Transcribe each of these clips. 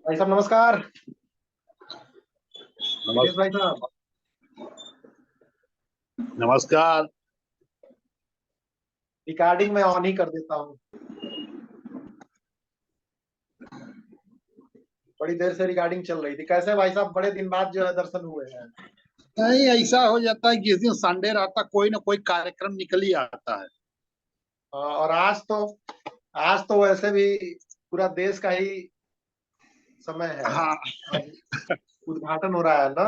भाई साहब नमस्कार। दिनेश नमस्कार। भाई साहब, नमस्कार। रिकॉर्डिंग में ऑन ही कर देता हूँ। बड़ी देर से रिकॉर्डिंग चल रही थी। कैसे भाई साहब, बड़े दिन बाद जो है दर्शन हुए हैं। नहीं, ऐसा हो जाता है कि जिस दिन संडे रहता कोई ना कोई कार्यक्रम निकल ही आता है। और आज तो वैसे भी पूरा देश का ही समय है। हाँ। आज उद्घाटन हो रहा है ना।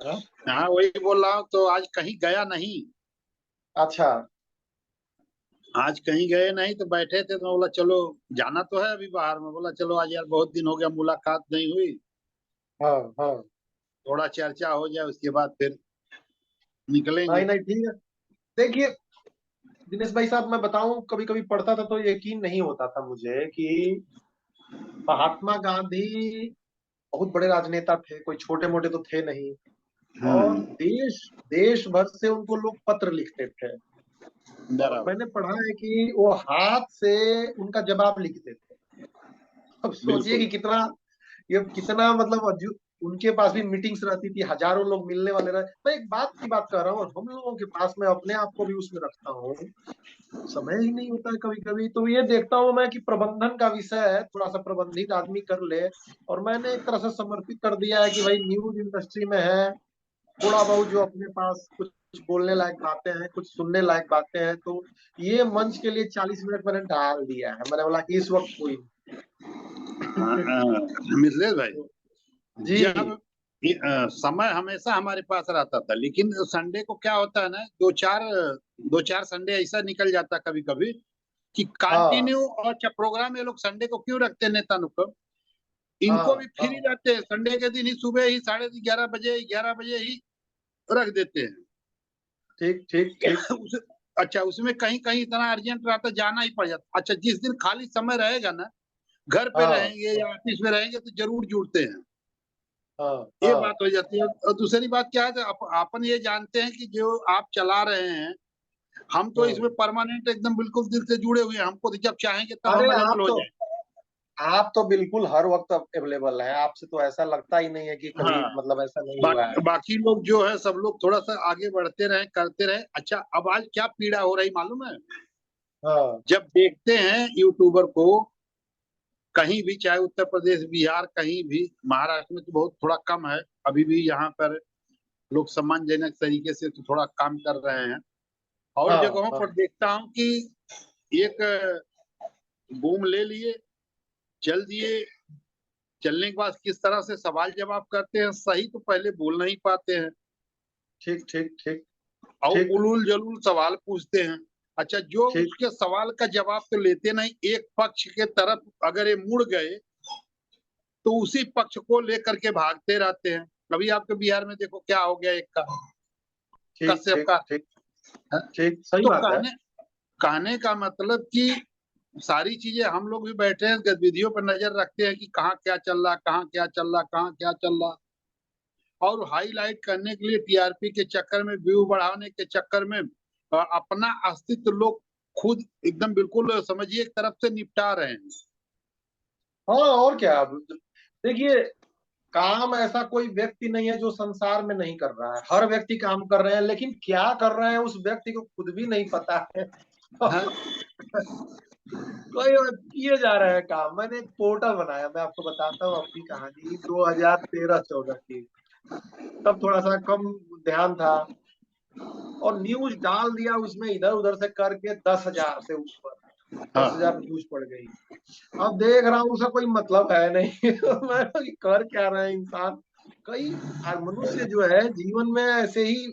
हाँ? हाँ, वही बोल रहा हूँ, तो आज कहीं गया नहीं। अच्छा। आज कहीं गए नहीं तो बैठे थे, तो बोला चलो जाना तो है अभी बाहर में। बोला चलो आज यार बहुत दिन हो गया, मुलाकात नहीं हुई, हाँ हाँ। थोड़ा चर्चा हो जाए, उसके बाद फिर नहीं निकलेंगे। नहीं, ठीक है। देखिए दिनेश भाई साहब, मैं बताऊं, कभी कभी पढ़ता था तो यकीन नहीं होता था मुझे कि महात्मा गांधी बहुत बड़े राजनेता थे, कोई छोटे मोटे तो थे नहीं। और हम्म। देश देश भर से उनको लोग पत्र लिखते थे। और बराबर। मैंने पढ़ा है कि वो हाथ से उनका जवाब लिखते थे। अब सोचिए बिल्कुल। कि ये कितना मतलब उनके पास भी मीटिंग्स रहती थी, हजारों लोग मिलने वाले रहे। मैं एक बात की बात कर रहा हूँ, और हम लोगों के पास, मैं अपने आप को भी उसमें रखता हूँ, समय ही नहीं होता है कभी कभी। तो ये देखता हूँ मैं कि प्रबंधन का विषय है, थोड़ा सा प्रबंधित आदमी कर ले। और मैंने एक तरह से समर्पित कर दिया है कि भाई न्यूज इंडस्ट्री में है, थोड़ा बहुत जो अपने पास कुछ कुछ बोलने लायक बातें हैं, कुछ सुनने लायक बातें हैं, तो ये मंच के लिए 40 मिनट मैंने डाल दिया है। मैंने बोला कि इस वक्त कोई हाँ, नहीं। मिथिलेश भाई, जी। जब समय हमेशा हमारे पास रहता था, लेकिन संडे को क्या होता है ना, दो चार संडे ऐसा निकल जाता कभी कभी कि हाँ कंटिन्यू। और अच्छा प्रोग्राम ये लोग संडे को क्यों रखते हैं, नेता लोग इनको हाँ भी फ्री हाँ। रहते हैं, संडे के दिन ही सुबह ही 11:30 बजे ही रख देते हैं। ठीक ठीक ठीक। उस, अच्छा, उसमें कहीं कहीं इतना अर्जेंट रहता जाना ही पड़ जाता। अच्छा, जिस दिन खाली समय रहेगा ना, घर पे हाँ रहेंगे या ऑफिस में रहेंगे, तो जरूर जुड़ते हैं। हाँ ये हाँ बात हो जाती है। और दूसरी बात क्या है, तो अपन ये जानते हैं कि जो आप चला रहे हैं, हम तो हाँ। इसमें परमानेंट एकदम बिल्कुल दिल से जुड़े हुए हैं। हमको तो जब चाहेंगे तब अरे हम अवेलेबल हो जाएंगे। आप तो बिल्कुल हर वक्त अवेलेबल है। आपसे तो ऐसा लगता ही नहीं है कि कभी हाँ। मतलब ऐसा नहीं हुआ है। बाकी लोग जो है, सब लोग थोड़ा सा आगे बढ़ते रहे, करते रहे। अच्छा, अब आज क्या पीड़ा हो रही मालूम है? हाँ जब देखते हैं यूट्यूबर को कहीं भी, चाहे उत्तर प्रदेश, बिहार, कहीं भी, महाराष्ट्र में तो बहुत थोड़ा कम है अभी भी, यहाँ पर लोग सम्मानजनक तरीके से तो थोड़ा काम कर रहे हैं। और हाँ जगहों हाँ पर देखता हूँ कि एक बूम ले लिए, चल दिए। चलने के बाद किस तरह से सवाल जवाब करते हैं, सही तो पहले बोल नहीं पाते हैं, ठीक ठीक ठीक और ठीक उलूल जलूल सवाल पूछते हैं। अच्छा, जो ठीक। उसके सवाल का जवाब तो लेते नहीं, एक पक्ष के तरफ अगर ये मुड़ गए तो उसी पक्ष को लेकर के भागते रहते हैं। अभी आपके बिहार में देखो क्या हो गया, एक का ठीक कश्यप ठीक का ठीक है? ठीक, सही तो बात है। कहने का मतलब कि सारी चीजें हम लोग भी बैठे हैं, गतिविधियों पर नजर रखते हैं कि कहाँ क्या चल रहा, कहाँ क्या चल रहा, कहाँ क्या चल रहा। और हाईलाइट करने के लिए, टीआरपी के चक्कर में, व्यू बढ़ाने के चक्कर में अपना अस्तित्व लोग खुद एकदम बिल्कुल समझिए एक तरफ से निपटा रहे हैं। हाँ और क्या। अब देखिए, काम ऐसा कोई व्यक्ति नहीं है जो संसार में नहीं कर रहा है। हर व्यक्ति काम कर रहे हैं, लेकिन क्या कर रहे हैं उस व्यक्ति को खुद भी नहीं पता है। हाँ। कोई और किए जा रहे हैं काम। मैंने एक पोर्टल बनाया, मैं आपको बताता हूँ अपनी कहानी 2013-14 की। तब थोड़ा सा कम ध्यान था, और न्यूज डाल दिया उसमें, इधर उधर से करके 10,000 से ऊपर, दस हाँ। हजार व्यूज पड़ गई। अब देख रहा हूँ उसका कोई मतलब है नहीं। मैं कर क्या रहे हैं इंसान। कई मनुष्य जो है जीवन में ऐसे ही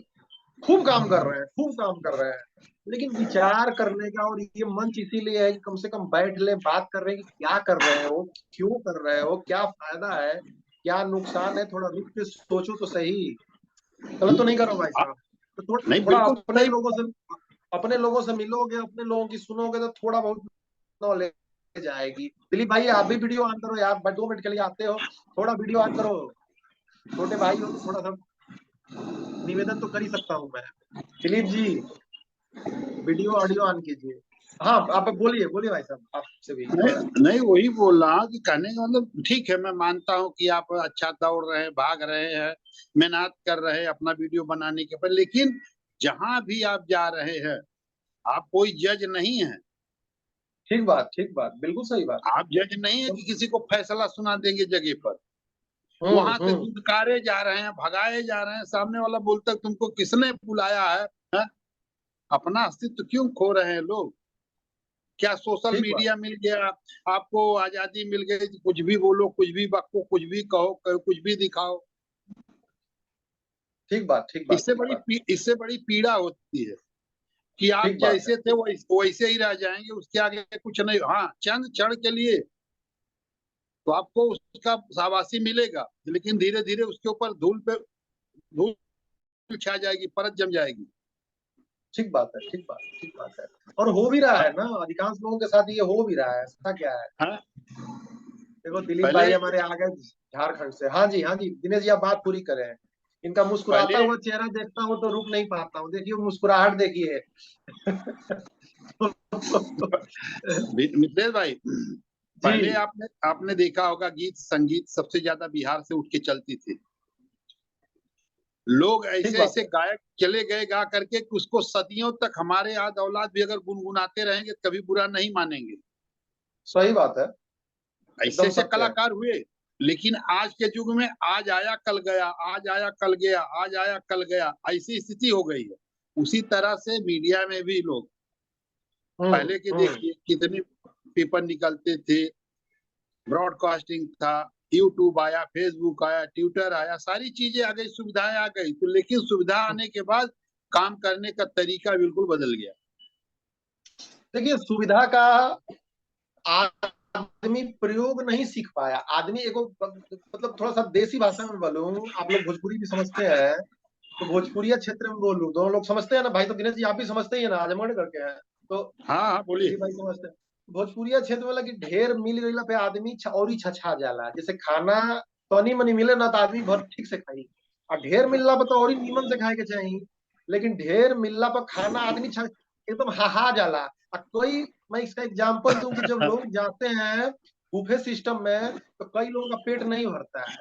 खूब काम कर रहे हैं, खूब काम कर रहे हैं, लेकिन विचार करने का, और ये मंच इसीलिए है कि कम से कम बैठ ले, बात कर रहे हैं कि क्या कर रहे हो, क्यों कर रहे हो, क्या फायदा है, क्या नुकसान है, थोड़ा रुक के सोचो तो सही। गलत तो नहीं करो भाई साहब। तो नहीं, थोड़ा बिल्कुल अपने सही। लोगों से, अपने लोगों से मिलोगे, अपने लोगों की सुनोगे, तो थोड़ा बहुत नॉलेज आएगी। दिलीप भाई, आप भी वीडियो ऑन करो यार, 2 मिनट के लिए आते हो, थोड़ा वीडियो ऑन करो। छोटे भाई हो तो थोड़ा सा निवेदन तो कर ही सकता हूँ मैं। Dilip ji, video audio on कीजिए। हाँ आप बोलिए बोलिए भाई साहब, आपसे भी नहीं, थोड़ा। नहीं वही बोल रहा हूँ कि कहने का मतलब ठीक है, मैं मानता हूँ कि आप अच्छा दौड़ रहे हैं, भाग रहे हैं, मेहनत कर रहे हैं अपना वीडियो बनाने के पर, लेकिन जहां भी आप जा रहे हैं आप कोई जज नहीं है। ठीक बात, बिल्कुल सही बात। आप जज नहीं है कि किसी को फैसला सुना देंगे जगह पर। हम्म वहां से हम्म दुदकारे जा रहे हैं, भगाए जा रहे हैं, सामने वाला बोलता है तुमको किसने बुलाया है? अपना अस्तित्व क्यों खो रहे हैं लोग? क्या सोशल ठीक बात, मीडिया मिल गया, आपको आजादी मिल गई, कुछ भी बोलो, कुछ भी बको, कुछ भी कहो, कुछ भी दिखाओ? ठीक बात, ठीक बात, ठीक बात, इससे बड़ी पीड़ा होती है कि आप ठीक बात है। जैसे थे वैसे ही रह जाएंगे, उसके आगे कुछ नहीं। हाँ, चंद क्षण के लिए तो आपको उसका शाबाशी मिलेगा, लेकिन धीरे धीरे उसके ऊपर धूल छा जाएगी, परत जम जाएगी। ठीक बात है, ठीक बात, ठीक बात है। और हो भी रहा है हाँ, ना, अधिकांश लोगों के साथ ये हो भी रहा है, ऐसा क्या है। हाँ, देखो दिलीप पहले भाई हमारे आ गए झारखंड से। हाँ जी हाँ जी, दिनेश जी आप बात पूरी करें। इनका मुस्कुराता पहले हुआ चेहरा देखता हूँ तो रुक नहीं पाता हूँ, देखिए वो मुस्कुराहट देखिए। मितेश भाई, पहले जी, आपने आपने देखा होगा गीत संगीत सबसे ज्यादा बिहार से उठ के चलती थी। लोग ठीक ऐसे बात ऐसे है, गायक चले गए गा करके कि उसको सदियों तक हमारे याद औलाद भी अगर गुनगुनाते रहेंगे कभी बुरा नहीं मानेंगे। सही बात है, ऐसे एकदम ऐसे सत्य है। कलाकार हुए। लेकिन आज के युग में आज आया कल गया, आज आया कल गया, आज आया कल गया, ऐसी स्थिति हो गई है। उसी तरह से मीडिया में भी लोग, पहले के हम्म। देखिए कितने पेपर निकलते थे, ब्रॉडकास्टिंग था, यूट्यूब आया, फेसबुक आया, ट्विटर आया, सारी चीजें आ गई, सुविधाएं आ गई, तो लेकिन सुविधा आने के बाद काम करने का तरीका बिल्कुल बदल गया। देखिए सुविधा का आदमी प्रयोग नहीं सीख पाया। आदमी एगो मतलब थोड़ा सा देसी भाषा में बोलूं, आप लोग भोजपुरी भी समझते हैं तो भोजपुरिया क्षेत्र में बोलूं, दोनों लोग समझते हैं ना भाई, तो दिनेश जी आप भी समझते ही है ना, आजमगढ़ करके हैं तो हाँ, हाँ, बोलिए। दिलीप भाई समझते हैं। भोजपुरिया क्षेत्र में लगी ढेर मिल गई पे आदमी और ही छछा जाला, जैसे खाना तनी मनी मिले ना तो आदमी बहुत ठीक से खाई, और ढेर मिलला पर तो और ही नीमन से खाए के चाहिए। लेकिन ढेर मिलला पर खाना आदमी एकदम हाहा जाला। और कोई, मैं इसका एग्जांपल दूं कि जब लोग जाते हैं बुफे सिस्टम में तो कई लोगों का पेट नहीं भरता है,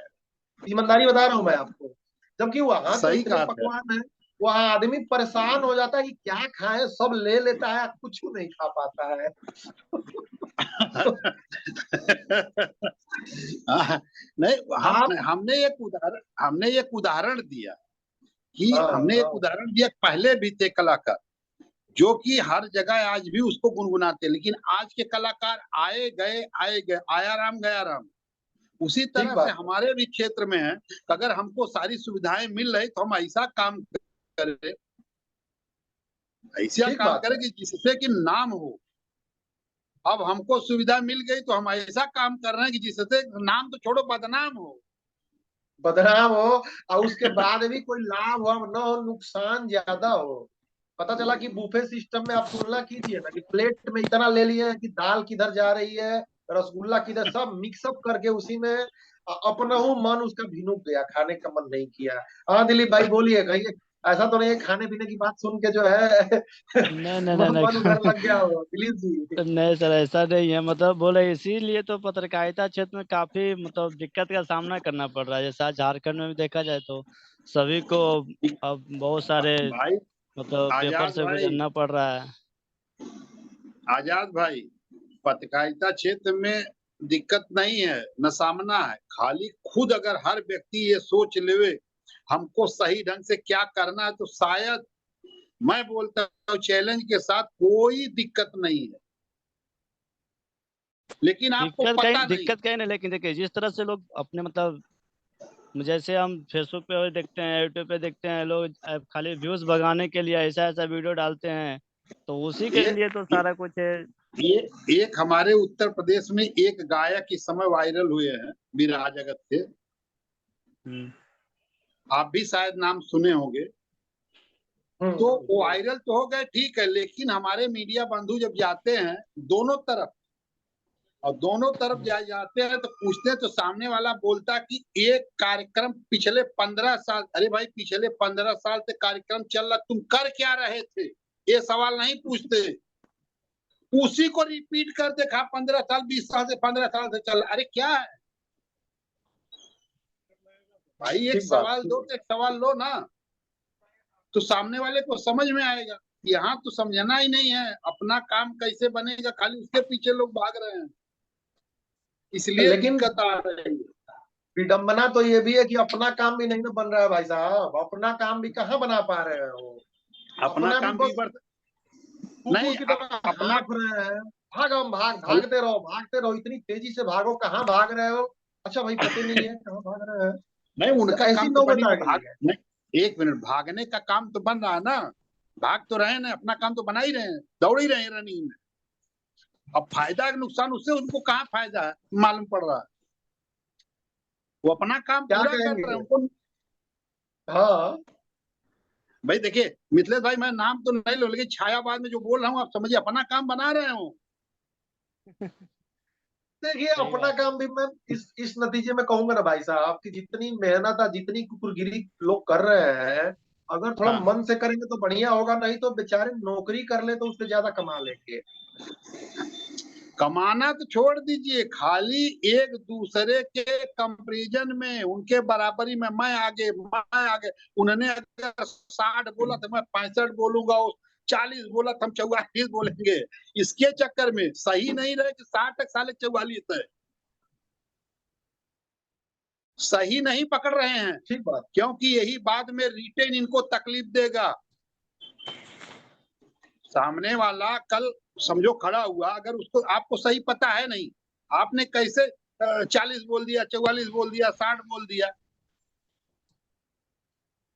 ईमानदारी बता रहा हूं मैं आपको। जबकि वहां तो सही इतने कहा था। पकवान है, वहां आदमी परेशान हो जाता है कि क्या खाए, सब ले लेता है, कुछ नहीं खा पाता है। नहीं, आप, हमने एक उदाहरण दिया कि हाँ हमने एक हाँ, उदाहरण दिया, पहले भी थे कलाकार जो कि हर जगह आज भी उसको गुनगुनाते, लेकिन आज के कलाकार आए गए, आए गए, आया राम गया राम। उसी ठीक तरह से बात है, हमारे भी क्षेत्र में है कि अगर हमको सारी सुविधाएं मिल रही तो हम ऐसा काम करें, ऐसा ठीक काम बात करें है। कि जिससे कि नाम हो। अब हमको सुविधा मिल गई तो हम ऐसा काम कर रहे हैं कि जिससे नाम तो छोड़ो, बदनाम हो। बदनाम हो और उसके बाद भी कोई लाभ हो न हो, नुकसान ज्यादा हो। पता चला कि बुफे सिस्टम में आप तुलना कीजिए ना कि प्लेट में इतना ले लिए हैं कि दाल किधर जा रही है, रसगुल्ला किधर, सब मिक्सअप करके उसी में अपना हूँ मन उसका भिनुक गया, खाने का मन नहीं किया। हाँ दिलीप भाई बोलिए, कहिए। ऐसा तो नहीं है खाने पीने की बात सुन के जो है नहीं नहीं नहीं मन नहीं। उधर लग गया हो दिलीप जी। नहीं सर, ऐसा नहीं है। मतलब बोले इसीलिए तो पत्रकारिता क्षेत्र में काफी मतलब दिक्कत का सामना करना पड़ रहा है। जैसे आज झारखंड में भी देखा जाए तो सभी को अब बहुत सारे भाई, मतलब पेपर आजाद से भाई, गुजरना पड़ रहा है। आजाद भाई, पत्रकारिता क्षेत्र में दिक्कत नहीं है न सामना है, खाली खुद अगर हर व्यक्ति ये सोच ले हमको सही ढंग से क्या करना है तो शायद, मैं बोलता हूँ चैलेंज के साथ, कोई दिक्कत नहीं है। लेकिन आपको पता नहीं। दिक्कत कहीं नहीं, लेकिन देखिए जिस तरह से लोग अपने मतलब जैसे हम फेसबुक पे देखते हैं, यूट्यूब पे देखते हैं, लोग खाली व्यूज भगाने के लिए ऐसा ऐसा वीडियो डालते हैं, तो उसी के ये लिए तो सारा कुछ है। ये एक हमारे उत्तर प्रदेश में एक गायक इस समय वायरल हुए हैं, बिरहा जगत से। हम्म। आप भी शायद नाम सुने होंगे। तो वो हम्म। वायरल तो हो गए, ठीक है, लेकिन हमारे मीडिया बंधु जब जाते हैं दोनों तरफ, और दोनों तरफ जाते हैं तो पूछते हैं, तो सामने वाला बोलता कि एक कार्यक्रम पिछले 15 साल, अरे भाई पिछले 15 साल से कार्यक्रम चल रहा, तुम कर क्या रहे थे? ये सवाल नहीं पूछते। उसी को रिपीट कर देखा 15 साल 20 साल से 15 साल से चल। अरे क्या है भाई, एक ठीक बात। सवाल दो तो एक सवाल लो ना, तो सामने वाले को समझ में आएगा। यहाँ तो समझना ही नहीं है, अपना काम कैसे बनेगा खाली उसके पीछे लोग भाग रहे हैं, इसलिए लेकिन दिक्कत आ रही है। विडंबना तो ये भी है कि अपना काम भी नहीं ना बन रहा है भाई साहब, अपना काम भी कहाँ बना पा रहे हो। अपना भी काम भी बस कुकुर नहीं की तरह अपना हाँफ रहे हैं। भागते रहो भागते रहो, इतनी तेजी से भागो, कहाँ भाग रहे हो। अच्छा भाई पता नहीं है कहाँ भाग रहे हैं। नहीं, तो उनका ऐसी काम तो बनी नौबत आ ना गई भाग, है। नहीं 1 मिनट, भागने का काम तो बन रहा है ना, भाग तो रहे ना, अपना काम तो बना ही रहे हैं, दौड़ ही रहे हैं रनिंग में। अब फायदा नुकसान उससे उनको कहाँ फायदा है मालूम पड़ रहा है, वो अपना काम क्या पूरा कर कहेंगे। रहे हैं उनको। हाँ भाई देखिए मिथिलेश भाई, मैं नाम तो नहीं लो, लेकिन छायावाद में जो बोल रहा हूँ आप समझिए, अपना काम बना रहे हो। देखिए, सही अपना बात। काम भी मैं इस नतीजे में कहूंगा ना भाई साहब कि जितनी मेहनत है, जितनी कुकुरगिरी लोग कर रहे हैं, अगर थोड़ा हाँ, मन से करेंगे तो बढ़िया होगा, नहीं तो बेचारे नौकरी कर ले तो उससे ज्यादा कमा लेंगे। कमाना तो छोड़ दीजिए, खाली एक दूसरे के कंपैरिजन में, उनके बराबरी में मैं आगे। उन्होंने अगर 60 बोला तो मैं 65 बोलूंगा, 40 बोला तो हम 44 बोलेंगे। इसके चक्कर में सही नहीं रहे कि 60 तक साले 44 है, सही नहीं पकड़ रहे हैं, ठीक बात। क्योंकि यही बाद में रिटेन इनको तकलीफ देगा। सामने वाला कल समझो खड़ा हुआ, अगर उसको आपको सही पता है नहीं, आपने कैसे 40 बोल दिया, 44 बोल दिया, 60 बोल दिया।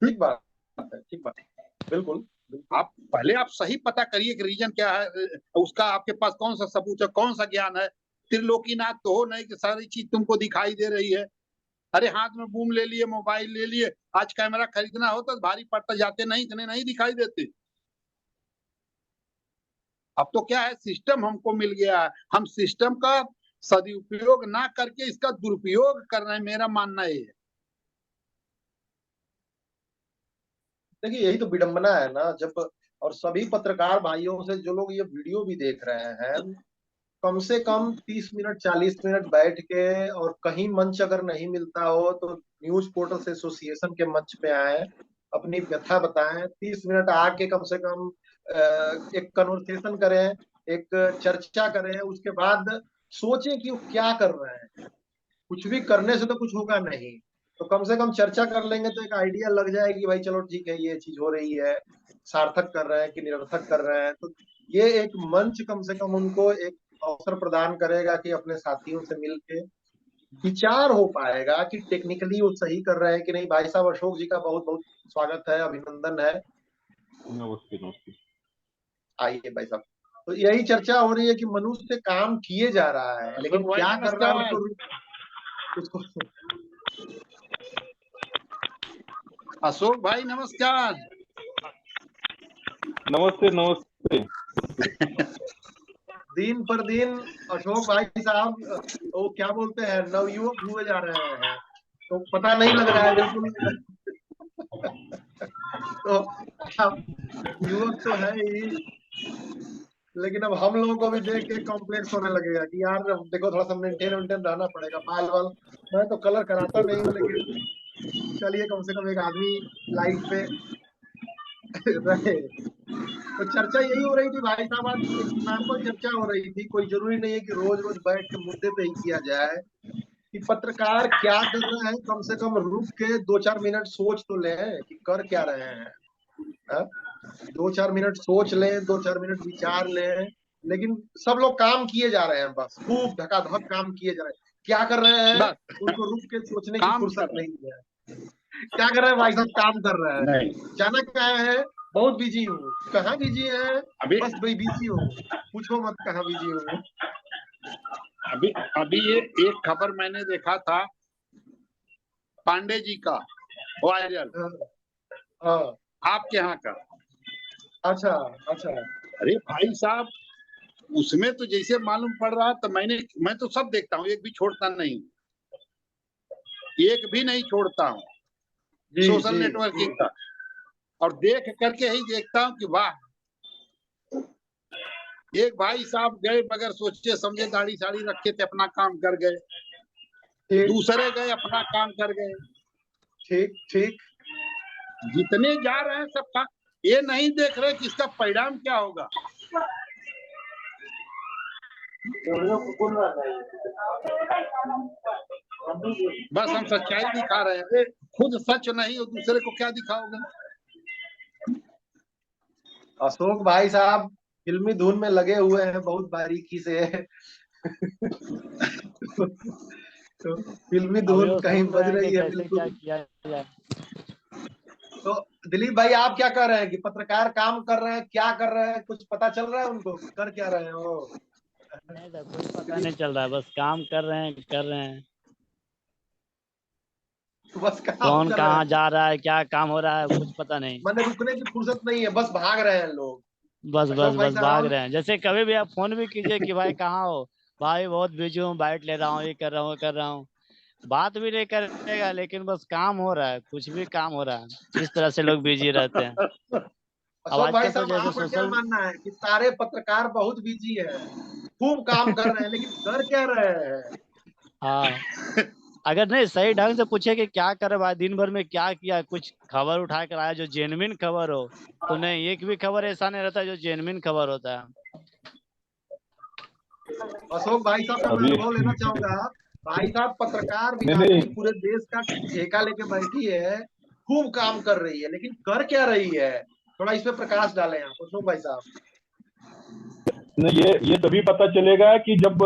ठीक बात है। ठीक बात। बिल्कुल बिल्कुल। आप पहले आप सही पता करिए कि रीजन क्या है, उसका आपके पास कौन सा सबूत है, कौन सा ज्ञान है। त्रिलोकीनाथ तो हो नहीं कि सारी चीज तुमको दिखाई दे रही है। अरे हाथ में बूम ले लिए, मोबाइल ले लिए, आज कैमरा खरीदना होता तो भारी पड़ता, जाते नहीं, इतने नहीं दिखाई देते। अब तो क्या है, सिस्टम हमको मिल गया है, हम सिस्टम का सदुपयोग ना करके इसका दुरुपयोग कर रहे हैं, मेरा मानना ये है। देखिए, यही तो विडंबना है ना, जब और सभी पत्रकार भाइयों से जो लोग ये वीडियो भी देख रहे हैं, कम से कम 30 मिनट 40 मिनट बैठ के, और कहीं मंच अगर नहीं मिलता हो तो न्यूज पोर्टल एसोसिएशन के मंच पे आए, अपनी व्यथा बताएं, 30 मिनट आके कम से कम एक कन्वर्सेशन करें, एक चर्चा करें, उसके बाद सोचें कि वो क्या कर रहे हैं। कुछ भी करने से तो कुछ होगा नहीं, तो कम से कम चर्चा कर लेंगे तो एक आइडिया लग जाएगी, भाई चलो ठीक है, ये चीज हो रही है, सार्थक कर रहे हैं कि निरर्थक कर रहे हैं। तो ये एक मंच कम से कम उनको एक अवसर प्रदान करेगा कि अपने साथियों से मिलके विचार हो पाएगा कि टेक्निकली वो सही कर रहे हैं कि नहीं। भाई साहब, अशोक जी का बहुत बहुत स्वागत है, अभिनंदन है। नमस्ते नमस्ते। आइए भाई साहब। तो यही चर्चा हो रही है कि मनुष्य काम किए जा रहा है, लेकिन अशोक भाई क्या कर रहा है नमस्कार। उसको अशोक भाई नमस्कार। नमस्ते नमस्ते। दिन पर दिन अशोक भाई साहब वो क्या बोलते हैं, नवयुवक हुए जा रहे हैं, तो पता नहीं लग रहा है बिल्कुल। तो अब युवक तो है ही, लेकिन अब हम लोगों को भी देख के कॉम्प्लेक्स होने लगेगा कि यार अब देखो, थोड़ा सा मेंटेन वेंटेन रहना पड़ेगा, बाल वाल। मैं तो कलर कराता नहीं हूँ, लेकिन चलिए कम से कम एक आदमी लाइट पे रहे। तो चर्चा यही हो रही थी भाई साहब, आज एक सैंपल चर्चा हो रही थी, कोई जरूरी नहीं है कि रोज रोज बैठ के मुद्दे पे ही किया जाए कि पत्रकार क्या कर रहे हैं, कम से कम रुक के 2-4 मिनट सोच तो लें कि कर क्या रहे हैं। हा? 2-4 मिनट सोच लें, 2-4 मिनट विचार लें, लेकिन सब लोग काम किए जा रहे हैं, बस खूब धकाधक काम किए जा रहे हैं। क्या कर रहे हैं, बस उनको रुक के सोचने की काम फुर्सत कर रहे नहीं है। क्या कर रहे हैं भाई साहब, काम कर रहे हैं। नहीं। अचानक क्या है, बहुत बिजी हूँ। कहाँ बिजी है, अभी बस भाई बिजी हूँ, पूछो मत कहाँ बिजी हूँ। अभी अभी ये एक खबर मैंने देखा था पांडे जी का, वायरल, हाँ हाँ, आपके यहाँ का। अच्छा अच्छा। अरे भाई साहब, उसमें तो जैसे मालूम पड़ रहा, तो मैं तो सब देखता हूँ, एक भी छोड़ता नहीं, एक भी नहीं छोड़ता हूँ जी सोशल जी नेटवर्किंग का, और देख करके ही देखता हूँ कि वाह, एक भाई साहब गए बगैर सोचे समझे, दाढ़ी साड़ी रखे थे, अपना काम कर गए। ठीक दूसरे गए अपना काम कर गए। ठीक ठीक। जितने जा रहे हैं सब काम, ये नहीं देख रहे कि इसका परिणाम क्या होगा। बस हम सच्चाई दिखा रहे हैं। अरे खुद सच नहीं हो दूसरे को क्या दिखाओगे। अशोक भाई साहब फिल्मी धुन में लगे हुए हैं बहुत बारीकी से। तो फिल्मी अभी धुन वो कहीं सुन बज रहे हैं कि रही है कैसे क्या बिल्कुल। किया जाए। तो दिलीप भाई आप क्या कर रहे हैं कि पत्रकार काम कर रहे हैं, क्या कर रहे हैं, कुछ पता चल रहा है उनको कर क्या रहे हैं वो? नहीं सर, कोई पता दिलीप नहीं चल रहा है, बस काम कर रहे हैं। बस काम कौन कर रहे कहाँ हैं, जा रहा है, क्या काम हो रहा है, कुछ पता नहीं। मैंने रुकने की फुर्सत नहीं है, बस भाग रहे हैं लोग। बस बस अशोक भाई बस भाग साहब रहे हैं। जैसे कभी भी आप फोन भी कीजिए कि भाई कहाँ हो, भाई बहुत बिजी हूँ, बाइट ले रहा हूँ, ये कर रहा हूँ, कर रहा हूँ। बात भी नहीं करेगा, लेकिन बस काम हो रहा है, कुछ भी काम हो रहा है। इस तरह से लोग बिजी रहते हैं। अब अशोक भाई आजकल तो साहब जैसे आपका क्या सोशल। मानना है कि सारे पत्रकार बहुत बिजी है, खूब काम कर रहे हैं, लेकिन कर क्या रहे हैं? हाँ, अगर नहीं सही ढंग से पूछे कि क्या करे भाई, दिन भर में क्या किया, कुछ खबर उठा कर आया जो जेन्युइन खबर हो, तो नहीं, एक भी खबर ऐसा नहीं रहता जो जेन्युइन खबर होता है। अशोक भाई साहब का मैं अभी अनुभव लेना चाहूंगा। भाई साहब पत्रकार नहीं विभाग नहीं, की पूरे देश का ठेका लेके बैठी है, खूब काम कर रही है, लेकिन कर क्या रही है? थोड़ा इस पे प्रकाश डालें आप अशोक भाई साहब। नहीं ये तभी पता चलेगा कि जब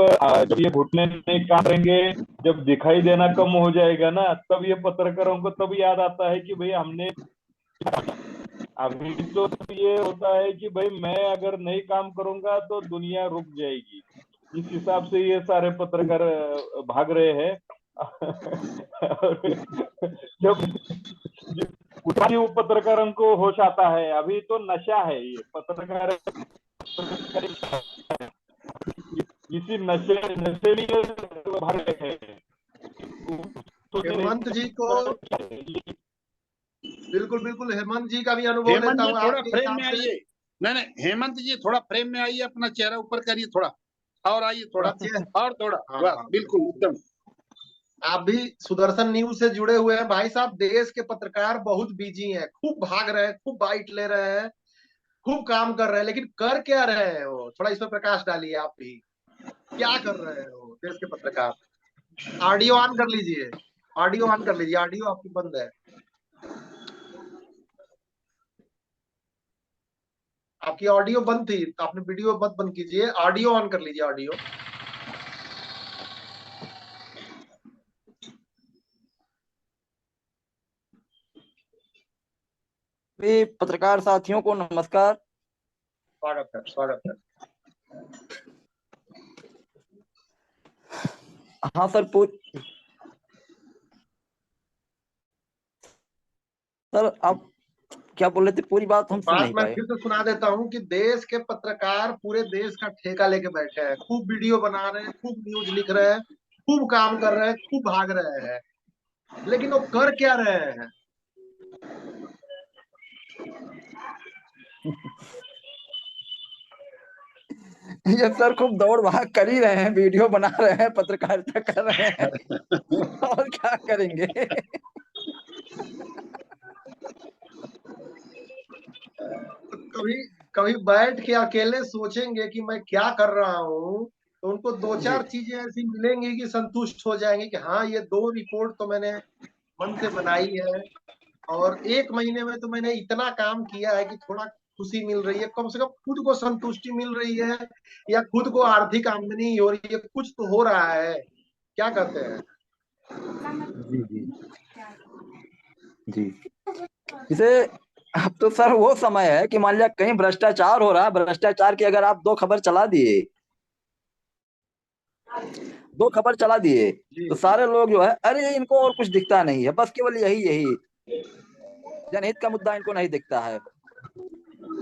ये घुटने नहीं काम करेंगे, जब दिखाई देना कम हो जाएगा ना, तब ये पत्रकारों को तब याद आता है कि भाई हमने। अभी तो ये होता है कि भाई मैं अगर नहीं काम करूंगा तो दुनिया रुक जाएगी। इस हिसाब से ये सारे पत्रकार भाग रहे हैं। जब उठानी वो पत्रकारों को होश आता है, अभी तो नशा है ये पत्रकार। इसी नशे नशे लिए भाग रहे हैं। सोचने हेमंत जी को नहीं। बिल्कुल बिल्कुल, हेमंत जी का भी अनुभव हेमंत लेता जी हूँ थोड़ा आपके फ्रेम हिसाब में से। आइए। नहीं नहीं, हेमंत जी थोड़ा फ्रेम में आइए, अपना चेहरा ऊपर करिए थोड़ा, और आइए थोड़ा, थोड़ा चेंज। और थोड़ा, हाँ बस हाँ, बिल्कुल एकदम। आप भी सुदर्शन न्यूज से जुड़े हुए हैं भाई साहब। देश के पत्रकार बहुत बिजी हैं, खूब भाग रहे हैं, खूब बाइट ले रहे हैं, खूब काम कर रहे हैं, लेकिन कर क्या रहे हैं वो? थोड़ा इस पर प्रकाश डालिए आप भी। क्या कर रहे हैं वो देश के पत्रकार? ऑडियो ऑन कर लीजिए, ऑडियो ऑन कर लीजिए, ऑडियो आपकी बंद है। आपकी ऑडियो बंद थी तो आपने वीडियो मत बंद कीजिए, ऑडियो ऑन कर लीजिए, ऑडियो। सभी पत्रकार साथियों को नमस्कार। स्वागत है, स्वागत है। हाँ सर, सर आप क्या बोल रहे थे, पूरी बात हम सुन बात नहीं मैं पाए। फिर से सुना देता हूँ कि देश के पत्रकार पूरे देश का ठेका लेके बैठे हैं, खूब वीडियो बना रहे हैं, खूब न्यूज लिख रहे हैं, खूब काम कर रहे हैं, खूब भाग रहे हैं, लेकिन वो कर क्या रहे हैं? ये सर खूब दौड़ भाग कर ही रहे हैं, वीडियो बना रहे हैं, पत्रकारिता कर रहे हैं। और क्या करेंगे। कभी कभी बैठ के अकेले सोचेंगे कि मैं क्या कर रहा हूँ, तो उनको दो जी चार चीजें ऐसी मिलेंगी कि संतुष्ट हो जाएंगे कि हाँ, ये 2 रिपोर्ट तो मैंने मन से बनाई है, और 1 महीने में तो मैंने इतना काम किया है कि थोड़ा खुशी मिल रही है, कम से कम खुद को संतुष्टि मिल रही है, या खुद को आर्थिक आमदनी हो रही है, कुछ तो हो रहा है। क्या कहते हैं? जी जी जी। इसे अब तो सर वो समय है कि मान लिया कहीं भ्रष्टाचार हो रहा है, भ्रष्टाचार की अगर आप 2 खबर चला दिए, 2 खबर चला दिए, जी तो सारे लोग जो है, अरे इनको और कुछ दिखता नहीं है, बस केवल यही यही जनहित का मुद्दा इनको नहीं दिखता है।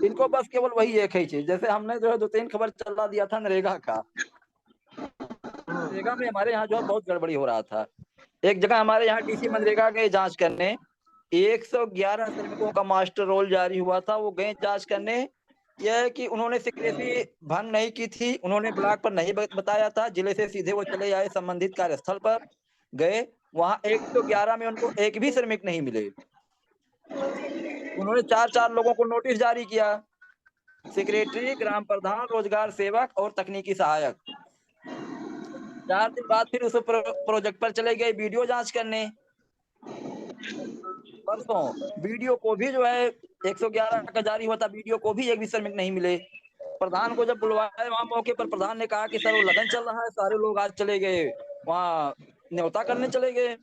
इनको बस केवल वही एक ही चीज, जैसे हमने जो है 2-3 खबर चला दिया था नरेगा का। नरेगा में हमारे यहाँ जो है बहुत गड़बड़ी हो रहा था। एक जगह हमारे यहाँ डीसी मनरेगा गए जांच करने, 111 श्रमिकों का मास्टर रोल जारी हुआ था, वो गए जांच करने, यह है कि उन्होंने सिक्योरिटी भंग नहीं की थी, उन्होंने ब्लॉक पर नहीं बताया था, जिले से सीधे वो चले आए संबंधित कार्यस्थल पर गए। वहां 111 में उनको एक भी श्रमिक नहीं मिले। उन्होंने 4 लोगों को नोटिस जारी किया, सेक्रेटरी, ग्राम प्रधान, रोजगार सेवक और तकनीकी सहायक। 4 दिन बाद फिर उस प्रोजेक्ट पर चले गए वीडियो जांच करने। परसों वीडियो को भी जो है 111 का जारी हुआ था, वीडियो को भी एक भी श्रमिक नहीं मिले। प्रधान को जब बुलवाया वहां मौके पर, प्रधान ने कहा कि सर वो लगन चल रहा है, सारे लोग आज चले गए वहां न्योता करने चले गए।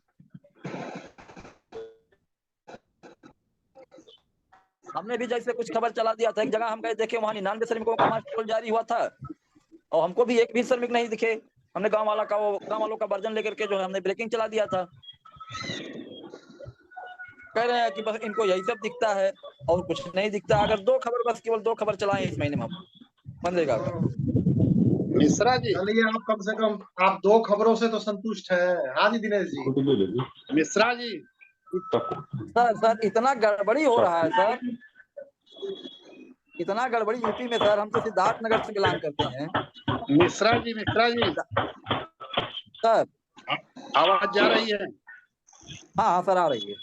हमने भी जैसे कुछ खबर चला दिया था, एक जगह हम गए देखे वहां 99 श्रमिकों का मास्टर रोल जारी हुआ था और हमको भी एक भी श्रमिक नहीं दिखे। हमने गांव वालों का वर्जन लेकर के जो है हमने ब्रेकिंग चला दिया था। कह रहे हैं कि बस इनको यही सब दिखता है और कुछ नहीं दिखता। अगर केवल 2 खबर चलाएं इस महीने में हम मनरेगा का। मिश्रा जी, चलिए आप कम से कम आप 2 खबरों से तो संतुष्ट हैं। हाँ जी दिनेश जी। मिश्रा जी, सर इतना गड़बड़ी हो रहा है सर, इतना गड़बड़ी यूपी में सर। हम तो सिद्धार्थनगर से बिलोंग करते हैं। मिश्रा जी सर आवाज जा रही है? हाँ सर आ रही है।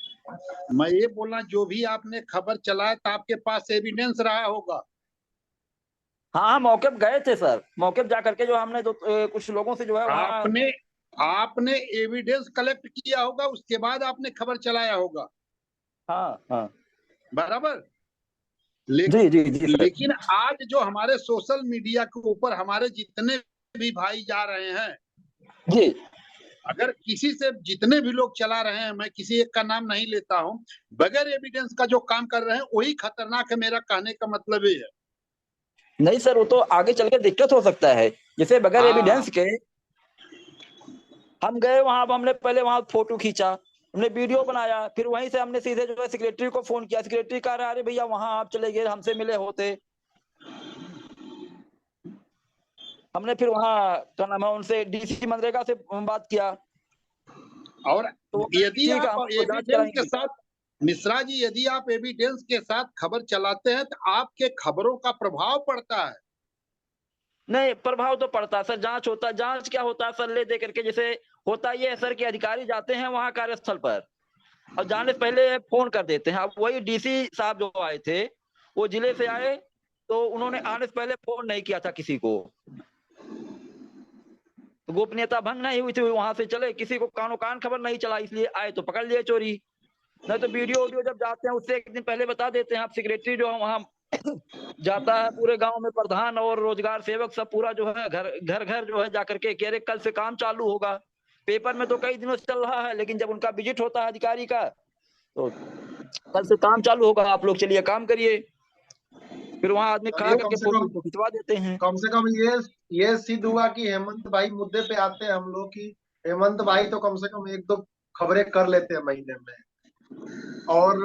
मैं ये बोलना, जो भी आपने खबर चलाया था आपके पास एविडेंस रहा होगा। हाँ मौके पर गए थे सर, मौके पर जाकर के जो हमने कुछ लोगों से जो है आपने एविडेंस कलेक्ट किया होगा, उसके बाद आपने खबर चलाया होगा। हाँ बराबर। जी लेकिन आज जो हमारे सोशल मीडिया के ऊपर हमारे जितने भी भाई जा रहे हैं जी, अगर किसी से जितने भी लोग चला रहे हैं, मैं किसी एक का नाम नहीं लेता हूं, बगैर एविडेंस का जो काम कर रहे हैं वही खतरनाक है। मेरा कहने का मतलब ये है। नहीं सर, वो तो आगे चल के दिक्कत हो सकता है। जैसे बगैर एविडेंस के हम गए वहां, हमने पहले वहां फोटो खींचा, हमने वीडियो बनाया, फिर वहीं से हमने सीधे जो है सेक्रेटरी को फोन किया। सेक्रेटरी कह रहा है अरे भैया वहां आप चले गए, हमसे मिले होते। हमने फिर वहां क्या नाम है उनसे डीसी मनरेगा से बात किया। और तो यदि ठीक है, आप हम आपको जांच एविडेंस के कराएंगे। साथ, मिश्रा जी, यदि आप एविडेंस के साथ खबर चलाते हैं तो आपके खबरों का प्रभाव पड़ता है। नहीं, प्रभाव तो पड़ता है सर। जांच होता है। जांच क्या होता है सर, ले दे करके जैसे होता ये है सर कि अधिकारी जाते हैं वहां कार्यस्थल पर और जाने से पहले फोन कर देते हैं। अब वही डीसी साहब जो आए थे वो जिले से आए, तो उन्होंने आने से पहले फोन नहीं किया था किसी को, तो गोपनीयता भंग नहीं हुई थी। वहां से चले, किसी को कानो कान खबर नहीं चला, इसलिए आए तो पकड़ लिए चोरी। नहीं तो वीडियो जब जाते हैं उससे एक दिन पहले बता देते हैं। आप सेक्रेटरी जो वहां जाता है पूरे गांव में, प्रधान और रोजगार सेवक सब पूरा जो है घर घर जो है जाकर के कह रहे कल से काम चालू होगा। पेपर में तो कई दिनों से चल रहा है, लेकिन जब उनका विजिट होता है अधिकारी का तो कल से काम चालू होगा, आप लोग चलिए काम करिए। फिर वहां आदमी खड़ा करके फोटो खिंचवा देते हैं। कम से कम ये सिद्ध हुआ कि हेमंत भाई मुद्दे पे आते हैं हम लोग की। हेमंत भाई तो कम से कम 1-2 खबरें कर लेते हैं महीने में और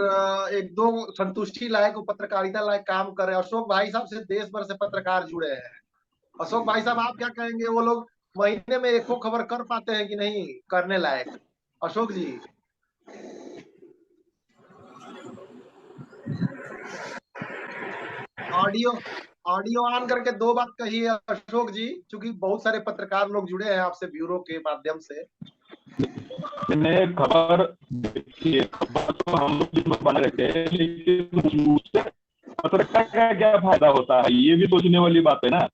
1-2 संतुष्टि लायक पत्रकारिता लायक काम कर रहे हैं। अशोक भाई साहब से देश भर से पत्रकार जुड़े हैं। अशोक भाई साहब आप क्या कहेंगे, वो लोग महीने में 1 खबर कर पाते हैं कि नहीं करने लायक? अशोक जी ऑडियो ऑडियो ऑन करके 2 बात कहिए अशोक जी, क्योंकि बहुत सारे पत्रकार लोग जुड़े हैं आपसे ब्यूरो के माध्यम से। खबर देखिए, खबर तो हम लोग बने रहते हैं, लेकिन पत्रकार का क्या फायदा होता है, ये भी सोचने वाली बात है ना।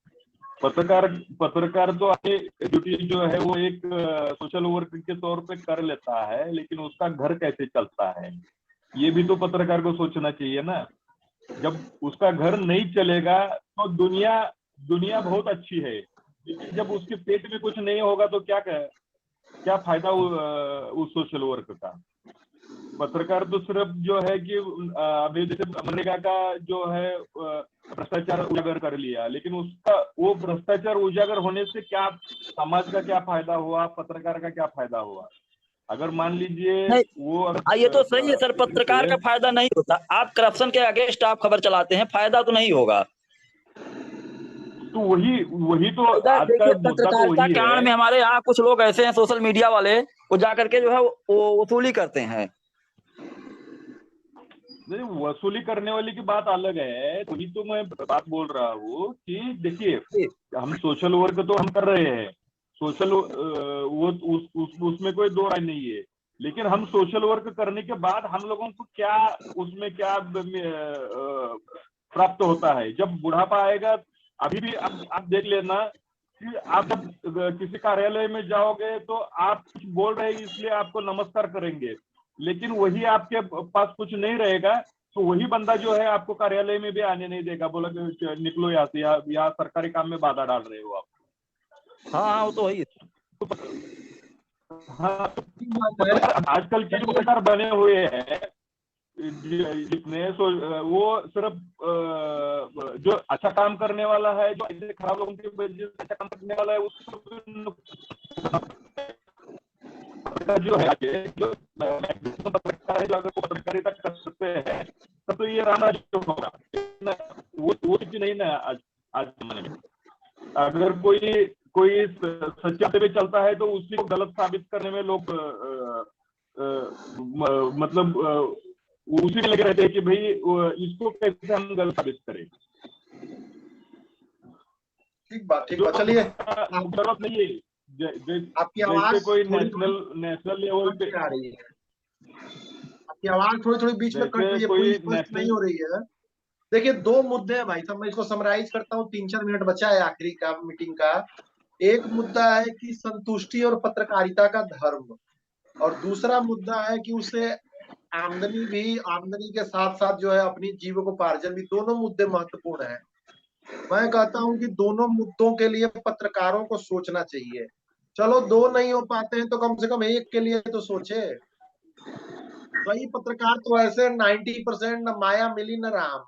पत्रकार तो अपनी ड्यूटी जो है वो एक सोशल वर्क के तौर पे कर लेता है, लेकिन उसका घर कैसे चलता है ये भी तो पत्रकार को सोचना चाहिए ना। जब उसका घर नहीं चलेगा तो दुनिया बहुत अच्छी है, लेकिन जब उसके पेट में कुछ नहीं होगा तो क्या फायदा उस सोशल वर्क का। पत्रकार तो सिर्फ जो है कि अभी जैसे मनरेगा का जो है भ्रष्टाचार उजागर कर लिया, लेकिन उसका वो भ्रष्टाचार उजागर होने से क्या समाज का क्या फायदा हुआ, पत्रकार का क्या फायदा हुआ? अगर मान लीजिए वो ये तो सही है सर, पत्रकार का फायदा नहीं होता। आप करप्शन के अगेंस्ट आप खबर चलाते हैं, फायदा तो नहीं होगा। तो वही तो आज का मुद्दा तो वही है। में हमारे यहाँ कुछ लोग ऐसे हैं सोशल मीडिया वाले, वो जाकर के जो है वो वसूली करते हैं। नहीं, वसूली करने वाली की बात अलग है, तभी तो मैं बात बोल रहा हूँ कि देखिए हम सोशल वर्क तो हम कर रहे हैं, सोशल वो उसमें कोई दो राय नहीं है, लेकिन हम सोशल वर्क करने के बाद हम लोगों को क्या उसमें क्या प्राप्त होता है जब बुढ़ापा आएगा। अभी भी आप देख लेना कि आप जब किसी कार्यालय में जाओगे तो आप कुछ बोल रहे हैं इसलिए आपको नमस्कार करेंगे, लेकिन वही आपके पास कुछ नहीं रहेगा तो वही बंदा जो है आपको कार्यालय में भी आने नहीं देगा, बोला कि निकलो यहाँ से, यहाँ सरकारी काम में बाधा डाल रहे हो आप। हाँ, वो तो वही। हाँ, ठीक बात है। आजकल के जो सरकार बने हुए हैं जितने वो सिर्फ जो अच्छा काम करने वाला है, जो ऐसे खराब लोगों के वजह से अच्छा काम करने वाला है उसको जो है जो पत्रकार है, जो अगर वो पत्रकारिता कर सकते हैं तब तो ये राम राज्य होगा। वो चीज नहीं ना आज जमाने में। अगर कोई सच्चा पे चलता है तो उसी को गलत साबित करने में लोग मतलब उसी में लगे रहते हैं कि भाई इसको कैसे हम गलत साबित करें। ठीक बात चलिए, जरूरत नहीं है आपकी आवाज जैसे कोई थोड़ी नेशनल लेवल पे आ रही है, आपकी आवाज थोड़ी बीच में कट रही है, पूरी स्पष्ट नहीं हो रही है। देखिए, दो मुद्दे हैं भाई साहब, मैं इसको समराइज करता हूँ, 3-4 मिनट बचा है आखिरी का मीटिंग का। एक मुद्दा है कि संतुष्टि और पत्रकारिता का धर्म, और दूसरा मुद्दा है कि उसे आमदनी के साथ साथ जो है अपनी जीविकोपार्जन भी, दोनों मुद्दे महत्वपूर्ण है। मैं कहता हूं कि दोनों मुद्दों के लिए पत्रकारों को सोचना चाहिए। चलो दो नहीं हो पाते हैं तो कम से कम एक के लिए तो सोचे। कई पत्रकार तो ऐसे 90% न माया मिली न राम,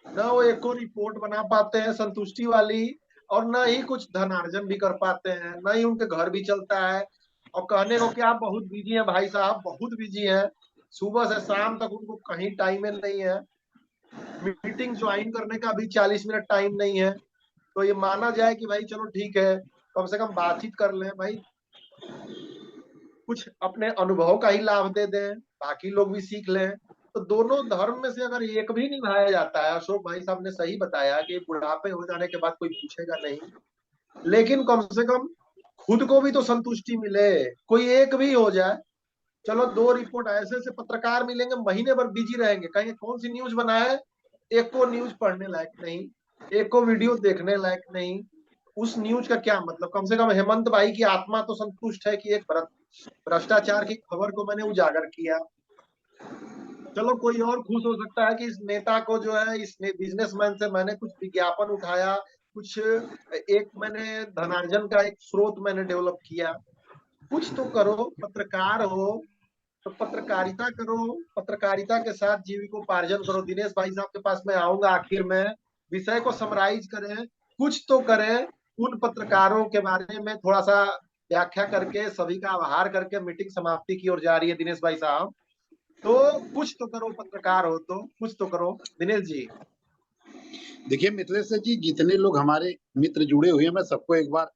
न वो एको रिपोर्ट बना पाते हैं संतुष्टि वाली, और न ही कुछ धनार्जन भी कर पाते हैं, न ही उनके घर भी चलता है। और कहने को क्या, बहुत बिजी है भाई साहब, बहुत बिजी है, सुबह से शाम तक उनको कहीं टाइम नहीं है, मीटिंग ज्वाइन करने का भी 40 मिनट टाइम नहीं है। तो ये माना जाए कि भाई चलो ठीक है, कम से कम बातचीत कर लें भाई, कुछ अपने अनुभव का ही लाभ दे दें, बाकी लोग भी सीख लें। तो दोनों धर्म में से अगर एक भी निभाया जाता है, अशोक भाई साहब ने सही बताया कि बुढ़ापे हो जाने के बाद कोई पूछेगा नहीं, लेकिन कम से कम खुद को भी तो संतुष्टि मिले, कोई एक भी हो जाए। चलो 2 रिपोर्ट, ऐसे ऐसे पत्रकार मिलेंगे महीने भर बिजी रहेंगे, कहेंगे कौन सी न्यूज बनाए, एक को न्यूज पढ़ने लायक नहीं, एक को वीडियो देखने लायक नहीं। उस न्यूज का क्या मतलब? कम से कम हेमंत भाई की आत्मा तो संतुष्ट है कि एक भ्रष्टाचार की खबर को मैंने उजागर किया। चलो कोई और खुश हो सकता है कि इस नेता को जो है, इस बिजनेसमैन से मैंने कुछ विज्ञापन उठाया, कुछ एक मैंने धनार्जन का एक स्रोत मैंने डेवलप किया। कुछ तो करो, पत्रकार हो तो पत्रकारिता करो, पत्रकारिता के साथ जीविकोपार्जन करो। दिनेश भाई साहब के पास मैं आऊंगा आखिर में, विषय को समराइज करें, कुछ तो करें। उन पत्रकारों के बारे में थोड़ा सा व्याख्या करके, सभी का आभार करके मीटिंग समाप्ति की ओर जा रही है दिनेश भाई साहब। तो कुछ तो करो, पत्रकार हो तो कुछ तो करो। दिनेश जी, देखिए मिथिलेश जी, जितने लोग हमारे मित्र जुड़े हुए हैं, मैं सबको एक बार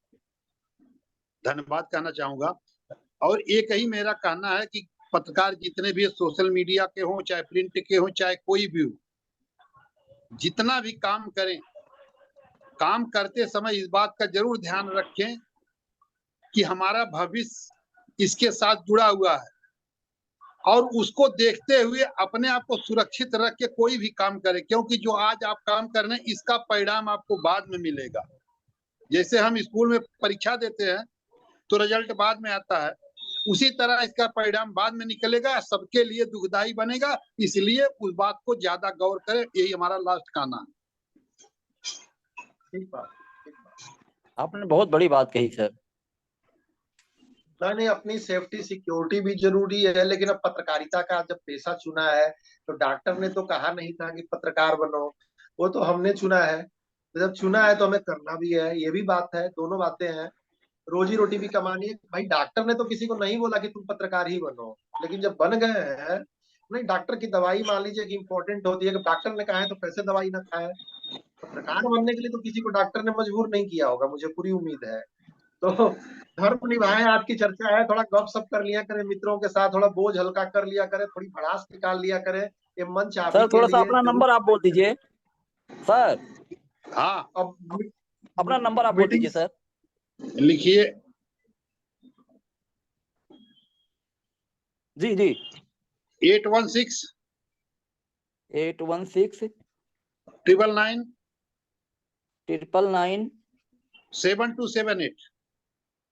धन्यवाद कहना चाहूंगा। और एक ही मेरा कहना है कि पत्रकार जितने भी सोशल मीडिया के हों, चाहे प्रिंट के हों, चाहे कोई भी हो, जितना भी काम करें, काम करते समय इस बात का जरूर ध्यान रखें कि हमारा भविष्य इसके साथ जुड़ा हुआ है, और उसको देखते हुए अपने आप को सुरक्षित रख के कोई भी काम करें, क्योंकि जो आज आप काम कर रहे हैं इसका परिणाम आपको बाद में मिलेगा। जैसे हम स्कूल में परीक्षा देते हैं तो रिजल्ट बाद में आता है, उसी तरह इसका परिणाम बाद में निकलेगा, सबके लिए दुखदाई बनेगा। इसलिए उस बात को ज्यादा गौर करें, यही हमारा लास्ट कहना है। ठीक बात। आपने बहुत बड़ी बात कही सर। नहीं, अपनी सेफ्टी सिक्योरिटी भी जरूरी है, लेकिन अब पत्रकारिता का जब पेशा चुना है तो डॉक्टर ने तो कहा नहीं था कि पत्रकार बनो, वो तो हमने चुना है। तो जब चुना है तो हमें करना भी है, ये भी बात है, दोनों बातें हैं। रोजी रोटी भी कमानी है भाई, डॉक्टर ने तो किसी को नहीं बोला कि तुम पत्रकार ही बनो, लेकिन जब बन गए हैं, नहीं, डॉक्टर की दवाई मान लीजिए कि इंपॉर्टेंट होती है, कि डॉक्टर ने कहा है तो कैसे दवाई ना खाए। पत्रकार बनने के लिए तो किसी को डॉक्टर ने मजबूर नहीं किया होगा, मुझे पूरी उम्मीद है। तो धर्म निभाए आज की चर्चा है, थोड़ा गप सप कर लिया करें मित्रों के साथ, थोड़ा बोझ हल्का कर लिया करें, थोड़ी भड़ास निकाल लिया करें। ये मंच आप ही सर के थोड़ा सा लिए अपना जरूर। नंबर आप बोल दीजिए सर, हाँ अब अपना नंबर आप बोल मीटिंग दीजिए सर। लिखिए जी जी 816 816 999 999 7278।